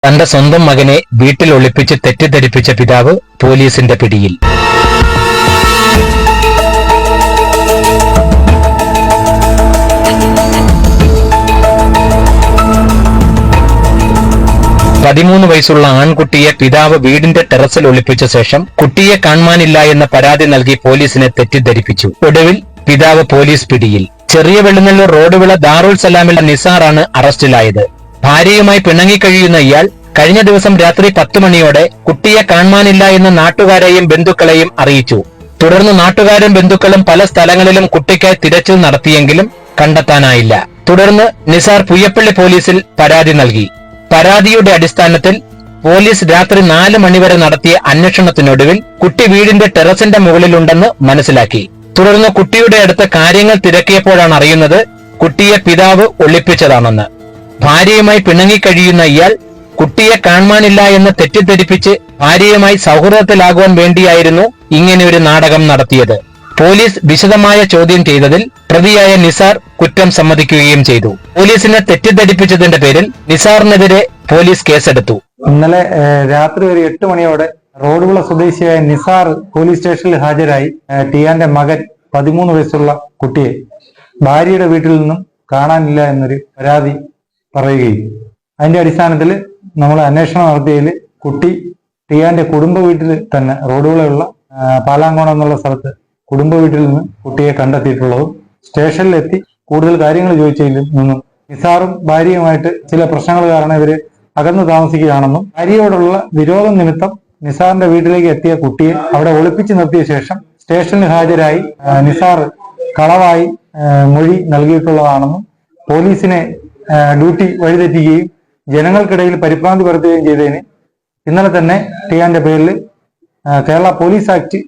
തന്റെ സ്വന്തം മകനെ വീട്ടിൽ ഒളിപ്പിച്ച് തെറ്റിദ്ധരിപ്പിച്ച പിതാവ് പോലീസിന്റെ പിടിയിൽ. പതിമൂന്ന് വയസ്സുള്ള ആൺകുട്ടിയെ പിതാവ് വീടിന്റെ ടെറസിൽ ഒളിപ്പിച്ച ശേഷം കുട്ടിയെ കാണാനില്ല എന്ന പരാതി നൽകി പോലീസിനെ തെറ്റിദ്ധരിപ്പിച്ചു. ഒടുവിൽ പിതാവ് പോലീസ് പിടിയിൽ. ചെറിയ വെള്ളുന്നല്ലൂർ റോഡ് വിള ദാറുൽ സലാമിലെ നിസാറാണ് അറസ്റ്റിലായത്. ഭാര്യയുമായി പിണങ്ങിക്കഴിയുന്ന ഇയാൾ കഴിഞ്ഞ ദിവസം രാത്രി 10 മണിയോടെ കുട്ടിയെ കാണാനില്ല എന്ന് നാട്ടുകാരെയും ബന്ധുക്കളെയും അറിയിച്ചു. തുടർന്ന് നാട്ടുകാരും ബന്ധുക്കളും പല സ്ഥലങ്ങളിലും കുട്ടിക്കായി തിരച്ചിൽ നടത്തിയെങ്കിലും കണ്ടെത്താനായില്ല. തുടർന്ന് നിസാർ പുയ്യപ്പള്ളി പോലീസിൽ പരാതി നൽകി. പരാതിയുടെ അടിസ്ഥാനത്തിൽ പോലീസ് രാത്രി 4 മണിവരെ നടത്തിയ അന്വേഷണത്തിനൊടുവിൽ കുട്ടി വീടിന്റെ ടെറസിന്റെ മുകളിലുണ്ടെന്ന് മനസ്സിലാക്കി. തുടർന്ന് കുട്ടിയുടെ അടുത്ത് കാര്യങ്ങൾ തിരക്കിയപ്പോഴാണ് അറിയുന്നത് കുട്ടിയെ പിതാവ് ഒളിപ്പിച്ചതാണെന്ന്. ഭാര്യയുമായി പിണങ്ങിക്കഴിയുന്ന ഇയാൾ കുട്ടിയെ കാണാനില്ല എന്ന് തെറ്റിദ്ധരിപ്പിച്ച് ഭാര്യയുമായി സൗഹൃദത്തിലാകുവാൻ വേണ്ടിയായിരുന്നു ഇങ്ങനെയൊരു നാടകം നടത്തിയത്. പോലീസ് വിശദമായ ചോദ്യം ചെയ്തതിൽ പ്രതിയായ നിസാർ കുറ്റം സമ്മതിക്കുകയും ചെയ്തു. പോലീസിനെ തെറ്റിദ്ധരിപ്പിച്ചതിന്റെ പേരിൽ നിസാറിനെതിരെ പോലീസ് കേസെടുത്തു. ഇന്നലെ രാത്രി ഒരു 8 മണിയോടെ റോഡുവിള സ്വദേശിയായ നിസാർ പോലീസ് സ്റ്റേഷനിൽ ഹാജരായി ടിയാന്റെ മകൻ 13 വയസ്സുള്ള കുട്ടിയെ ഭാര്യയുടെ വീട്ടിൽ നിന്നും കാണാനില്ല എന്നൊരു പരാതി പറയുകയും അതിന്റെ അടിസ്ഥാനത്തിൽ നമ്മൾ അന്വേഷണം നടത്തിയതിൽ കുട്ടി ടിയാന്റെ കുടുംബ വീട്ടിൽ തന്നെ റോഡുവിളയുള്ള പാലാങ്കോണം എന്നുള്ള സ്ഥലത്ത് കുടുംബ വീട്ടിൽ നിന്ന് കുട്ടിയെ കണ്ടെത്തിയിട്ടുള്ളതും സ്റ്റേഷനിലെത്തി കൂടുതൽ കാര്യങ്ങൾ ചോദിച്ചതിൽ നിന്നും നിസാറും ഭാര്യയുമായിട്ട് ചില പ്രശ്നങ്ങൾ കാരണം ഇവര് അകന്നു താമസിക്കുകയാണെന്നും ഭാര്യയോടുള്ള വിരോധം നിമിത്തം നിസാറിന്റെ വീട്ടിലേക്ക് എത്തിയ കുട്ടിയെ അവിടെ ഒളിപ്പിച്ചു നിർത്തിയ ശേഷം സ്റ്റേഷനിൽ ഹാജരായി നിസാർ കളവായി മൊഴി നൽകിയിട്ടുള്ളതാണെന്നും പോലീസിനെ ഡ്യൂട്ടി വഴിതെറ്റിക്കുകയും ജനങ്ങൾക്കിടയിൽ പരിഭ്രാന്തി പരത്തുകയും ചെയ്തതിന് ഇന്നലെ തന്നെ ടിയാന്റെ പേരിൽ കേരള പോലീസ് ആക്ട്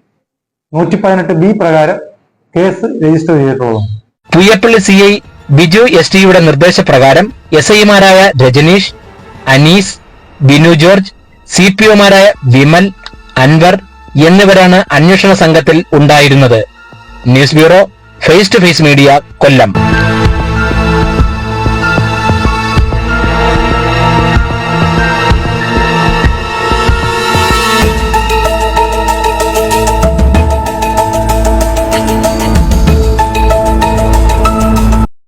118B പ്രകാരം കേസ് രജിസ്റ്റർ ചെയ്തിട്ടുള്ളൂ. പുയ്യപ്പള്ളി CI ബിജു STയുടെ നിർദ്ദേശപ്രകാരം SIമാരായ രജനീഷ്, അനീസ്, ബിനു ജോർജ്, CPOമാരായ വിമൽ, അൻവർ എന്നിവരാണ് അന്വേഷണ സംഘത്തിൽ ഉണ്ടായിരുന്നത്. News bureau, face to face media, Kollam.